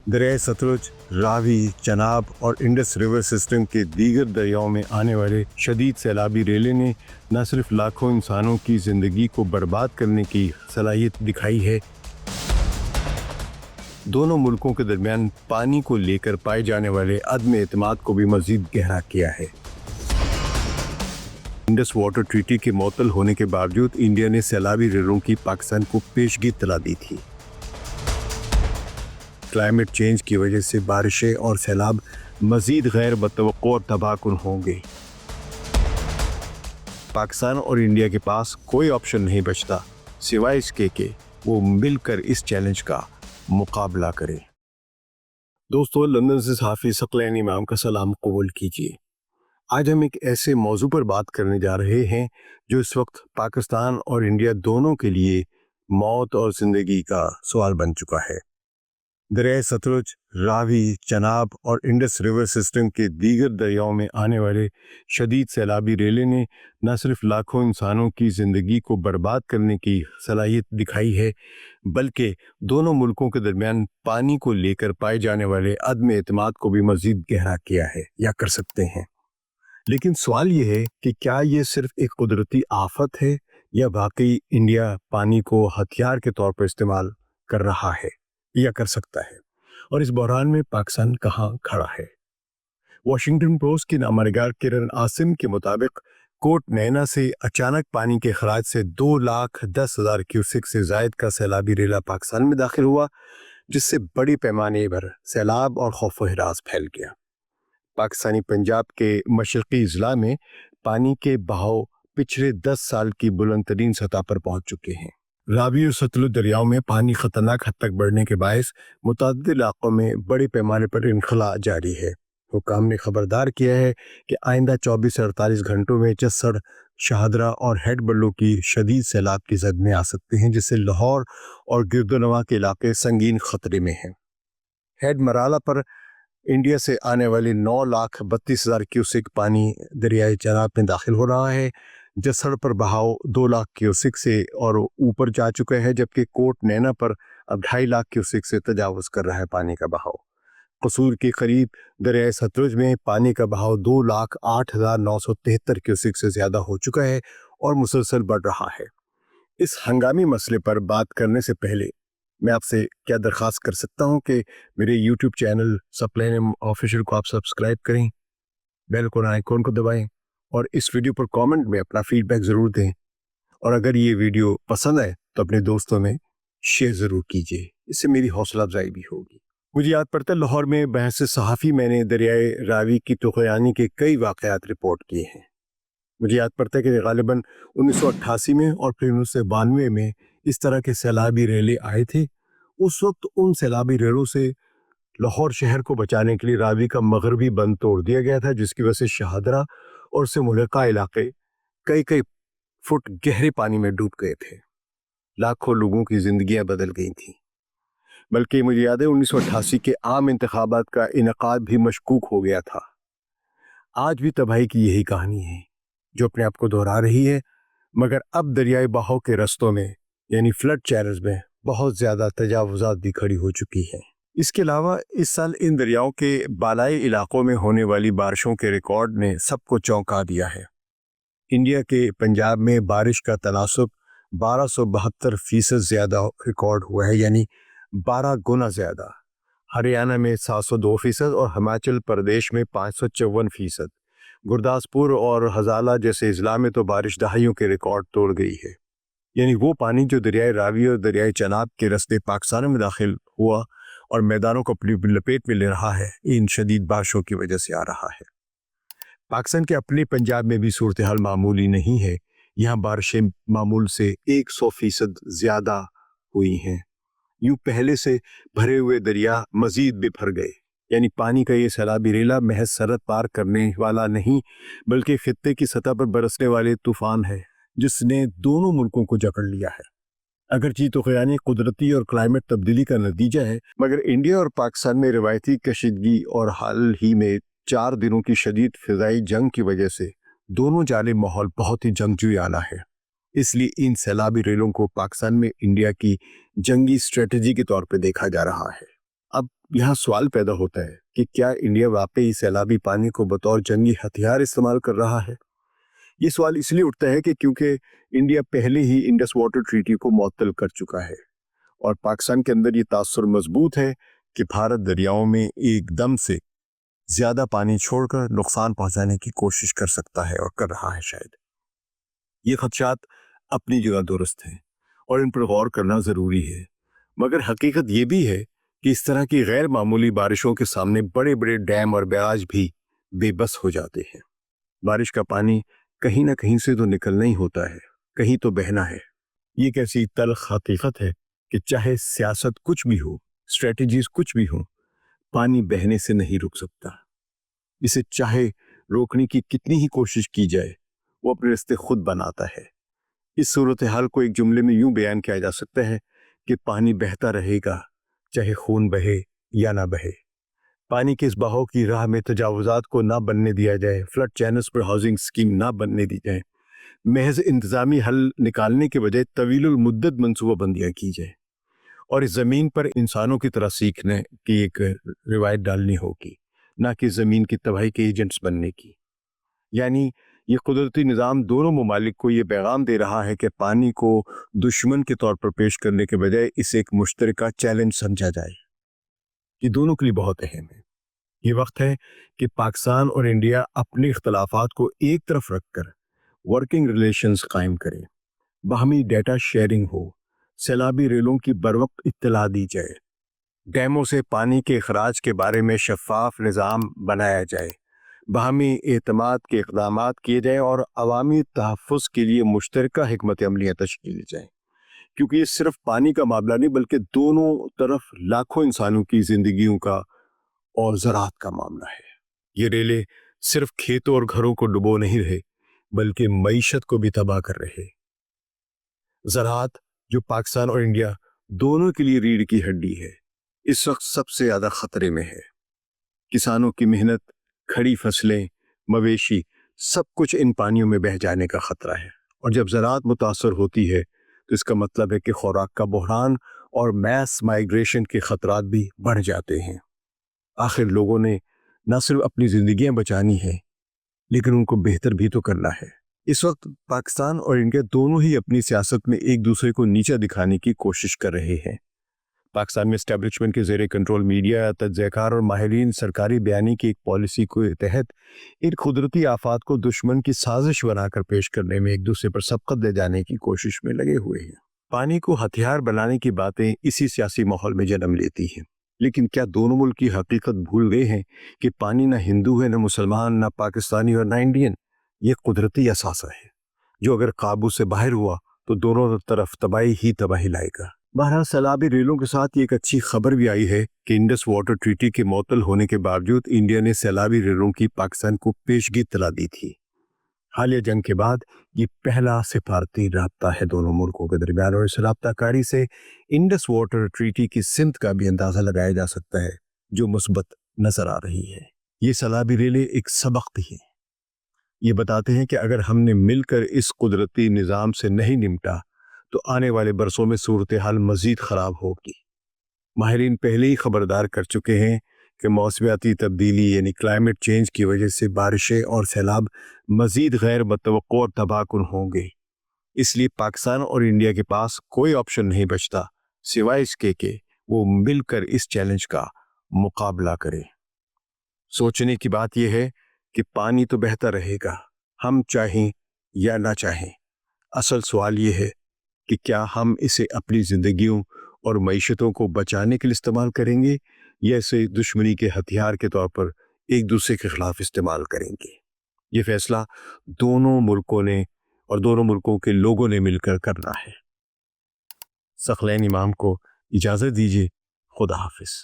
दरियाए सतलुज, रावी, चनाब और Indus river system के दीगर दरियाओं में आने वाले शदीद सैलाबी रेले ने न सिर्फ लाखों इंसानों की ज़िंदगी को बर्बाद करने की सलाहियत दिखाई है, दोनों मुल्कों के दरमियान पानी को लेकर पाए जाने वाले अदम एतमाद को भी मज़ीद गहरा किया है। इंडस वाटर ट्रीटी के मुअत्तल होने के बावजूद इंडिया ने सैलाबी रेलों की पाकिस्तान को पेशगी इत्तला दी थी। क्लाइमेट चेंज की वजह से बारिशें और सैलाब मज़ीद गैर मुतवक्को और तबाहकुन होंगे। पाकिस्तान और इंडिया के पास कोई ऑप्शन नहीं बचता सिवाय इसके कि वो मिलकर इस चैलेंज का मुकाबला करें। दोस्तों, लंदन से सहाफ़ी सकलैन इमाम का सलाम कबूल कीजिए। आज हम एक ऐसे मौजू पर बात करने जा रहे हैं जो इस वक्त पाकिस्तान और इंडिया दोनों के लिए मौत और ज़िंदगी का सवाल बन चुका है। दरियाए सतलुज, रावी, चनाब और इंडस रिवर सिस्टम के दीगर दरियाओं में आने वाले शदीद सैलाबी रेले ने न सिर्फ लाखों इंसानों की ज़िंदगी को बर्बाद करने की सलाहियत दिखाई है, बल्कि दोनों मुल्कों के दरमियान पानी को लेकर पाए जाने वाले अदम एतमाद को भी मज़ीद गहरा किया है या कर सकते हैं। लेकिन सवाल ये है कि क्या ये सिर्फ एक कुदरती आफत है या वाकई इंडिया पानी को हथियार के तौर पर इस्तेमाल कर रहा है या कर सकता है, और इस बहरान में पाकिस्तान कहाँ खड़ा है। वॉशिंगटन पोस्ट की नामनिगार किरण आसिम के मुताबिक कोट नैना से अचानक पानी के खराज से 2,10,000 क्यूसेक से जायद का सैलाबी रेला पाकिस्तान में दाखिल हुआ, जिससे बड़ी पैमाने पर सैलाब और खौफ व हिरास फैल गया। पाकिस्तानी पंजाब के मशरकी ज़िला में पानी के बहाव पिछले 10 साल की बुलंद तरीन सतह पर पहुंच चुके हैं। रावी और सतलुज दरियाओं में पानी खतरनाक हद तक बढ़ने के बायस मुतअद्दिद इलाकों में बड़े पैमाने पर इनखला जारी है। हुकाम ने खबरदार किया है कि आइंदा 24 से 48 घंटों में जस्सड़, शाहदरा और हेड बल्लो की शदीद सैलाब की जद में आ सकते हैं, जिससे लाहौर और गिरदोनवा के इलाके संगीन खतरे में हैं। हेड मराला पर इंडिया से आने वाली 9,32,000 क्यूसेक पानी दरियाए चनाब में दाखिल हो रहा है। जसड़ पर बहाव 2 लाख क्यूसेक से और ऊपर जा चुका है, जबकि कोट नैना पर अब 2.5 लाख क्यूसेक से तजावुज कर रहा है पानी का बहाव। कसूर के करीब दरियाए सतलुज में पानी का बहाव 2,08,973 क्यूसेक से ज़्यादा हो चुका है और मुसलसल बढ़ रहा है। इस हंगामी मसले पर बात करने से पहले मैं आपसे क्या दरख्वास्त कर सकता हूं कि मेरे YouTube चैनल सकलैन ऑफिशियल को आप सब्सक्राइब करें, बेल को आइकॉन को दबाएं और इस वीडियो पर कमेंट में अपना फीडबैक ज़रूर दें। और अगर ये वीडियो पसंद आए तो अपने दोस्तों में शेयर ज़रूर कीजिए, इससे मेरी हौसला अफजाई भी होगी। मुझे याद पड़ता है लाहौर में बहस सहाफ़ी मैंने दरियाए रावी की तुग़यानी के कई वाक़यात रिपोर्ट किए हैं। मुझे याद पड़ता है कि ग़ालिबन 1988 में और फिर 1992 में इस तरह के सैलाबी रेले आए थे। उस वक्त उन सैलाबी रेलों से लाहौर शहर को बचाने के लिए रावी का मगरबी बंद तोड़ दिया गया था, जिसकी वजह से शाहदरा और उससे मुल्का इलाके कई फुट गहरे पानी में डूब गए थे। लाखों लोगों की जिंदगियां बदल गई थीं। बल्कि मुझे याद है 1988 के आम इंतखाबात का इनेकाद भी मशकूक हो गया था। आज भी तबाही की यही कहानी है जो अपने आप को दोहरा रही है, मगर अब दरियाई बहाव के रस्तों में यानी फ्लड चैनल्स में बहुत ज़्यादा तजावुज़ात भी खड़ी हो चुकी हैं। इसके अलावा इस साल इन दरियाओं के बालाई इलाकों में होने वाली बारिशों के रिकॉर्ड ने सबको चौंका दिया है। इंडिया के पंजाब में बारिश का तनासुब 1272% ज़्यादा रिकॉर्ड हुआ है, यानी 12 गुना ज़्यादा। हरियाणा में 702% और हिमाचल प्रदेश में 554%। गुरदासपुर और हज़ाला जैसे अजला में तो बारिश दहाइयों के रिकॉर्ड तोड़ गई है। यानी वो पानी जो दरियाए रावी और दरियाए चनाब के रस्ते पाकिस्तान में दाखिल हुआ और मैदानों को अपनी लपेट में ले रहा है, इन शदीद बारिशों की वजह से आ रहा है। पाकिस्तान के अपने पंजाब में भी सूरत हाल मामूली नहीं है। यहाँ बारिशें मामूल से 100% ज़्यादा हुई हैं। यूँ पहले से भरे हुए दरिया मज़ीद बिफर गए, यानी पानी का ये सैलाबी रेला महज सरहद पार करने वाला नहीं, बल्कि खित्ते की सतह पर बरसने वाले तूफान है जिसने दोनों मुल्कों को जकड़ लिया है। अगरचे तुग़यानी कुदरती और क्लाइमेट तब्दीली का नतीजा है, मगर इंडिया और पाकिस्तान में रिवायती कशीदगी और हाल ही में 4 दिनों की शदीद फ़िज़ाई जंग की वजह से दोनों जानिब माहौल बहुत ही जंगजुयाना है। इसलिए इन सैलाबी रेलों को पाकिस्तान में इंडिया की जंगी स्ट्रेटजी के तौर पर देखा जा रहा है। اب یہاں سوال پیدا ہوتا ہے کہ کیا انڈیا واقعی سیلابی پانی کو بطور جنگی ہتھیار استعمال کر رہا ہے؟ یہ سوال اس لیے اٹھتا ہے کہ کیونکہ انڈیا پہلے ہی انڈس واٹر ٹریٹی کو معطل کر چکا ہے اور پاکستان کے اندر یہ تاثر مضبوط ہے کہ بھارت دریاؤں میں ایک دم سے زیادہ پانی چھوڑ کر نقصان پہنچانے کی کوشش کر سکتا ہے اور کر رہا ہے شاید۔ یہ خدشات اپنی جگہ درست ہیں اور ان پر غور کرنا ضروری ہے، مگر حقیقت یہ بھی ہے کہ اس طرح کی غیر معمولی بارشوں کے سامنے بڑے بڑے ڈیم اور بیراج بھی بے بس ہو جاتے ہیں۔ بارش کا پانی کہیں نہ کہیں سے تو نکلنا ہی ہوتا ہے، کہیں تو بہنا ہے۔ یہ ایک ایسی تلخ حقیقت ہے کہ چاہے سیاست کچھ بھی ہو، اسٹریٹجیز کچھ بھی ہوں، پانی بہنے سے نہیں رک سکتا۔ اسے چاہے روکنے کی کتنی ہی کوشش کی جائے، وہ اپنے راستے خود بناتا ہے۔ اس صورتحال کو ایک جملے میں یوں بیان کیا جا سکتا ہے کہ پانی بہتا رہے گا چاہے خون بہے یا نہ بہے۔ پانی کے اس بہاؤ کی راہ میں تجاوزات کو نہ بننے دیا جائے، فلڈ چینلز پر ہاؤسنگ اسکیم نہ بننے دی جائے، محض انتظامی حل نکالنے کے بجائے طویل المدت منصوبہ بندیاں کی جائے اور اس زمین پر انسانوں کی طرح سیکھنے کی ایک روایت ڈالنی ہوگی، نہ کہ زمین کی تباہی کے ایجنٹس بننے کی۔ یعنی یہ قدرتی نظام دونوں ممالک کو یہ پیغام دے رہا ہے کہ پانی کو دشمن کے طور پر پیش کرنے کے بجائے اسے ایک مشترکہ چیلنج سمجھا جائے۔ یہ دونوں کے لیے بہت اہم ہے۔ یہ وقت ہے کہ پاکستان اور انڈیا اپنے اختلافات کو ایک طرف رکھ کر ورکنگ ریلیشنز قائم کریں، باہمی ڈیٹا شیئرنگ ہو، سیلابی ریلوں کی بروقت اطلاع دی جائے، ڈیموں سے پانی کے اخراج کے بارے میں شفاف نظام بنایا جائے، باہمی اعتماد کے اقدامات کیے جائیں اور عوامی تحفظ کے لیے مشترکہ حکمت عملیاں تشکیل جائیں، کیونکہ یہ صرف پانی کا معاملہ نہیں بلکہ دونوں طرف لاکھوں انسانوں کی زندگیوں کا اور زراعت کا معاملہ ہے۔ یہ ریلیں صرف کھیتوں اور گھروں کو ڈبو نہیں رہے بلکہ معیشت کو بھی تباہ کر رہے۔ زراعت جو پاکستان اور انڈیا دونوں کے لیے ریڑھ کی ہڈی ہے، اس وقت سب سے زیادہ خطرے میں ہے۔ کسانوں کی محنت، کھڑی فصلیں، مویشی، سب کچھ ان پانیوں میں بہہ جانے کا خطرہ ہے، اور جب زراعت متاثر ہوتی ہے تو اس کا مطلب ہے کہ خوراک کا بحران اور میس مائیگریشن کے خطرات بھی بڑھ جاتے ہیں۔ آخر لوگوں نے نہ صرف اپنی زندگیاں بچانی ہیں لیکن ان کو بہتر بھی تو کرنا ہے۔ اس وقت پاکستان اور انڈیا دونوں ہی اپنی سیاست میں ایک دوسرے کو نیچا دکھانے کی کوشش کر رہے ہیں۔ پاکستان میں اسٹیبلشمنٹ کے زیر کنٹرول میڈیا، تجزیہ کار اور ماہرین سرکاری بیانی کی ایک پالیسی کے تحت ان قدرتی آفات کو دشمن کی سازش بنا کر پیش کرنے میں ایک دوسرے پر سبقت دے جانے کی کوشش میں لگے ہوئے ہیں۔ پانی کو ہتھیار بنانے کی باتیں اسی سیاسی ماحول میں جنم لیتی ہیں، لیکن کیا دونوں ملک کی حقیقت بھول گئے ہیں کہ پانی نہ ہندو ہے، نہ مسلمان، نہ پاکستانی اور نہ انڈین؟ یہ قدرتی اثاثہ ہے جو اگر قابو سے باہر ہوا تو دونوں طرف تباہی ہی تباہی لائے گا۔ بہرحال سیلابی ریلوں کے ساتھ یہ ایک اچھی خبر بھی آئی ہے کہ انڈس واٹر ٹریٹی کے معطل ہونے کے باوجود انڈیا نے سیلابی ریلوں کی پاکستان کو پیشگی اطلاع دی تھی۔ حالیہ جنگ کے بعد یہ پہلا سفارتی رابطہ ہے دونوں ملکوں کے درمیان، اور اس رابطہ کاری سے انڈس واٹر ٹریٹی کی سمت کا بھی اندازہ لگایا جا سکتا ہے جو مثبت نظر آ رہی ہے۔ یہ سیلابی ریلیں ایک سبق بھی ہیں۔ یہ بتاتے ہیں کہ اگر ہم نے مل کر اس قدرتی نظام سے نہیں نمٹا تو آنے والے برسوں میں صورتحال مزید خراب ہوگی۔ ماہرین پہلے ہی خبردار کر چکے ہیں کہ موسمیاتی تبدیلی یعنی کلائمیٹ چینج کی وجہ سے بارشیں اور سیلاب مزید غیر متوقع اور تباہ کن ہوں گے۔ اس لیے پاکستان اور انڈیا کے پاس کوئی آپشن نہیں بچتا سوائے اس کے کہ وہ مل کر اس چیلنج کا مقابلہ کریں۔ سوچنے کی بات یہ ہے کہ پانی تو بہتا رہے گا، ہم چاہیں یا نہ چاہیں۔ اصل سوال یہ ہے کہ کیا ہم اسے اپنی زندگیوں اور معیشتوں کو بچانے کے لیے استعمال کریں گے یا اسے دشمنی کے ہتھیار کے طور پر ایک دوسرے کے خلاف استعمال کریں گے۔ یہ فیصلہ دونوں ملکوں نے اور دونوں ملکوں کے لوگوں نے مل کر کرنا ہے۔ ثقلین امام کو اجازت دیجیے، خدا حافظ۔